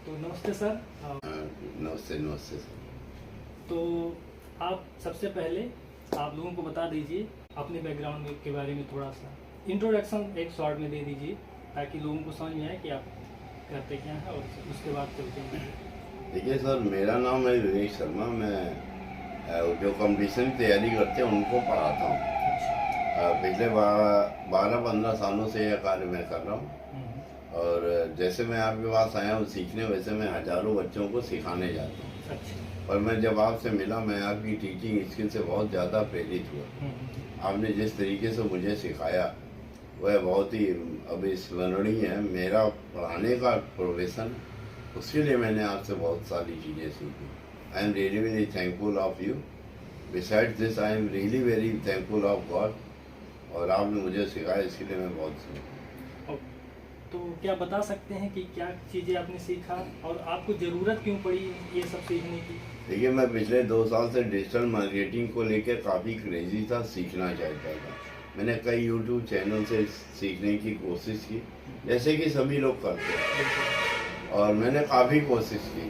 तो नमस्ते सर। नमस्ते नमस्ते सर। तो आप सबसे पहले आप लोगों को बता दीजिए अपने बैकग्राउंड के बारे में, थोड़ा सा इंट्रोडक्शन एक शॉर्ट में दे दीजिए ताकि लोगों को समझ में आए कि आप करते क्या हैं, और उसके बाद चलते हैं। देखिए सर, मेरा नाम है विवेक शर्मा। मैं जो कंपटीशन की तैयारी करते हैं उनको पढ़ाता हूँ। पिछले 12-15 सालों से यह कार्य मैं कर रहा हूँ। और जैसे मैं आपके पास आया हूँ सीखने, वैसे मैं हज़ारों बच्चों को सिखाने जाता हूँ। अच्छा। और मैं जब आपसे मिला, मैं आपकी टीचिंग स्किल से बहुत ज़्यादा प्रेरित हुआ। आपने जिस तरीके से मुझे सिखाया वह बहुत ही अविस्मरणीय है। मेरा पढ़ाने का प्रोफेशन, उसके लिए मैंने आपसे बहुत सारी चीज़ें सीखी। I am really very thankful of you. Besides this I am really very thankful of God. और आपने मुझे सिखाया, इसके लिए मैं बहुत तो क्या बता सकते हैं कि क्या चीज़ें आपने सीखा और आपको ज़रूरत क्यों पड़ी ये सब सीखने की? देखिए, मैं पिछले 2 साल से डिजिटल मार्केटिंग को लेकर काफ़ी क्रेजी था, सीखना चाहता था। मैंने कई यूट्यूब चैनल से सीखने की कोशिश की, जैसे कि सभी लोग करते हैं। और मैंने काफ़ी कोशिश की,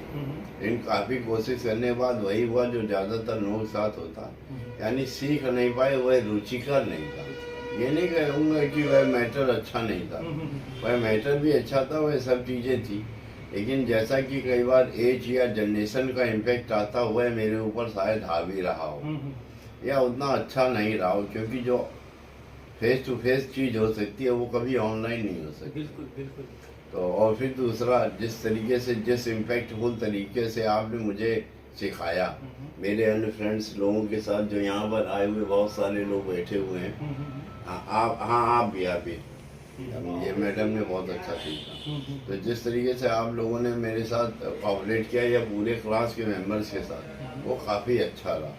लेकिन काफ़ी कोशिश करने के बाद वही हुआ जो ज़्यादातर लोगों के साथ होता, यानी सीख नहीं पाए, वह रुचिकर नहीं था। ये नहीं कहूँगा कि वह मैटर अच्छा नहीं था, वह मैटर भी अच्छा था, वह सब चीज़ें थी। लेकिन जैसा कि कई बार एज या जनरेशन का इम्पैक्ट आता, वह मेरे ऊपर शायद हावी रहा हो या उतना अच्छा नहीं रहा हो, क्योंकि जो फेस टू फेस चीज़ हो सकती है वो कभी ऑनलाइन नहीं हो सकती। बिल्कुल बिल्कुल। तो और फिर दूसरा, जिस तरीके से, जिस इम्पैक्टफुल तरीके से आपने मुझे सिखाया, मेरे अन्य फ्रेंड्स लोगों के साथ जो यहाँ पर आए हुए बहुत सारे लोग बैठे हुए हैं, आप भी ये मैडम ने बहुत अच्छा सीखा। तो जिस तरीके से आप लोगों ने मेरे साथ कोऑपरेट किया या पूरे क्लास के मेंबर्स के साथ, वो काफ़ी अच्छा रहा।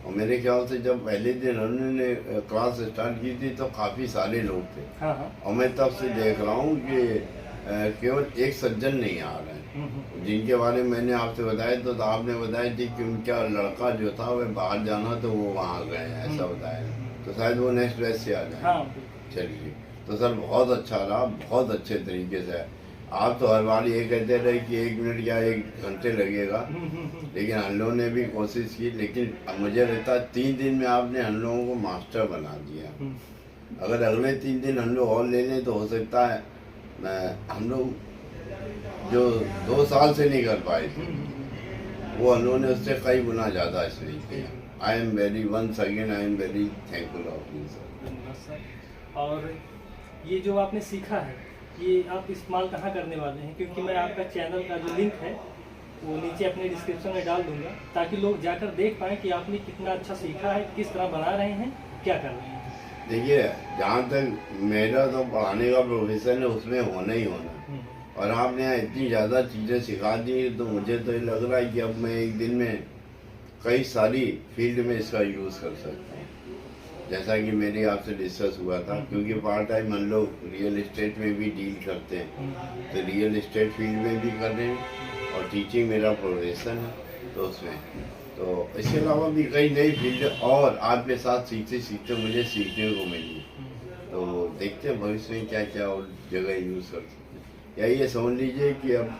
और मेरे ख्याल से जब पहले दिन उन्होंने क्लास स्टार्ट की थी तो काफ़ी सारे लोग थे। और मैं तब से देख रहा हूँ कि केवल एक सज्जन नहीं आ रहे हैं, जिनके बारे में मैंने आपसे बताया तो आपने बताया थी कि उनका लड़का जो था वह बाहर जाना, तो वो वहाँ गए हैं, ऐसा बताया। तो शायद वो नेक्स्ट बैच से आ जाए। चलिए, तो सर बहुत अच्छा रहा, बहुत अच्छे तरीके से। आप तो हर बार ये कहते रहे कि 1 मिनट या 1 घंटे लगेगा, लेकिन हम लोगों ने भी कोशिश की। लेकिन मुझे लगता है 3 दिन में आपने हम लोगों को मास्टर बना दिया। अगर अगले 3 दिन हम लोग और ले लें तो हो सकता है हम लोग जो 2 साल से नहीं कर पाए थे, वो हम लोगों ने उससे कई गुना ज़्यादा इसलिए किया। I am very once again I am very thankful of you sir. और ये जो आपने सीखा है, ये आप इस्तेमाल कहाँ करने वाले हैं? क्योंकि मैं आपका चैनल का जो लिंक है वो नीचे अपने डिस्क्रिप्शन में डाल दूंगा, ताकि लोग जाकर देख पाएँ कि आपने कितना अच्छा सीखा है, किस तरह बना रहे हैं, क्या कर रहे हैं। देखिए, जहाँ तक मेरा तो पढ़ाने का प्रोफेशन है, उसमें होना ही होना। और आपने यहाँ इतनी ज़्यादा चीज़ें सिखा दी, तो मुझे तो ये लग रहा है कि अब मैं एक दिन में कई सारी फील्ड में इसका यूज़ कर सकता हूँ, जैसा कि मेरी आपसे डिस्कस हुआ था। क्योंकि पार्ट टाइम हम लोग रियल इस्टेट में भी डील करते हैं, तो रियल इस्टेट फील्ड में भी कर रहे हैं, और टीचिंग मेरा प्रोफेशन है तो उसमें। तो इसके अलावा भी कई नई फील्ड और आपके साथ सीखते सीखते मुझे सीखने को मिली। तो देखते हैं भविष्य में क्या क्या और जगह यूज़ कर सकते हैं। या ये समझ लीजिए कि अब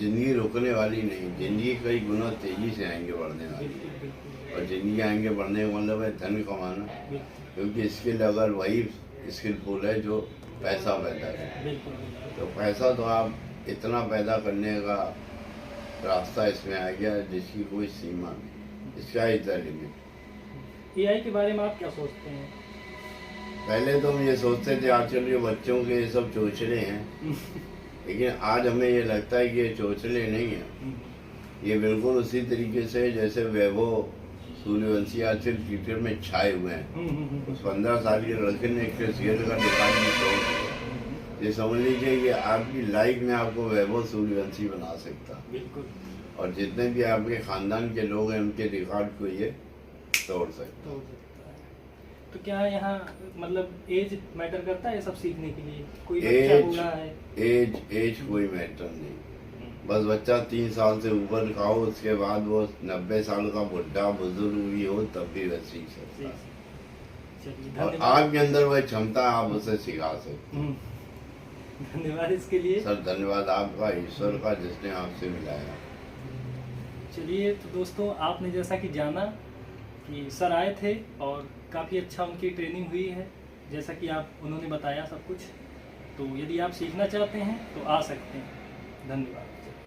ज़िंदगी रुकने वाली नहीं, ज़िंदगी कई गुना तेज़ी से आएंगे बढ़ने वाली। और ज़िंदगी आएंगे बढ़ने का मतलब है धन कमाना, क्योंकि स्किल अगर वही स्किलफुल है जो पैसा पैदा करे। तो पैसा तो आप इतना पैदा करने का रास्ता इसमें आ गया जिसकी कोई सीमा नहीं, इसका इज द लिमिट। एआई के बारे में आप क्या सोचते हैं? पहले तो हम ये सोचते थे आजकल के बच्चों के ये सब चोचले हैं, लेकिन आज हमें ये लगता है कि ये चोचले नहीं है। ये बिल्कुल उसी तरीके से जैसे वैभव सूर्यवंशी आजकल क्रिकेट में छाए हुए हैं। उस 15 साल के लड़के ने क्रिकेट का डिपार्टमेंट छोड़ दिया। ये समझ लीजिए कि आपकी लाइफ में आपको वैभव सूर्यवंशी बना सकता। बिल्कुल। और जितने भी आपके खानदान के लोग हैं उनके रिकॉर्ड को ये तोड़ सकता। तो क्या यहाँ मतलब एज मैटर करता है सब सीखने के लिए? कोई बच्चा बूढ़ा है? एज कोई मैटर नहीं। बस बच्चा 3 साल से ऊपर का हो, उसके बाद वो 90 साल का बुढ़ा बुजुर्ग भी हो तब भी वह सीख सकता है। और आपके अंदर वह क्षमता आप उसे सिखा सकते हैं। धन्यवाद इसके लिए। सर धन्यवाद आपका, ईश्वर का जिसने आपसे मिलाया। चलिए तो दोस्तों, आपने जैसा कि जाना कि सर आए थे और काफ़ी अच्छा उनकी ट्रेनिंग हुई है, जैसा कि उन्होंने बताया सब कुछ। तो यदि आप सीखना चाहते हैं तो आ सकते हैं। धन्यवाद।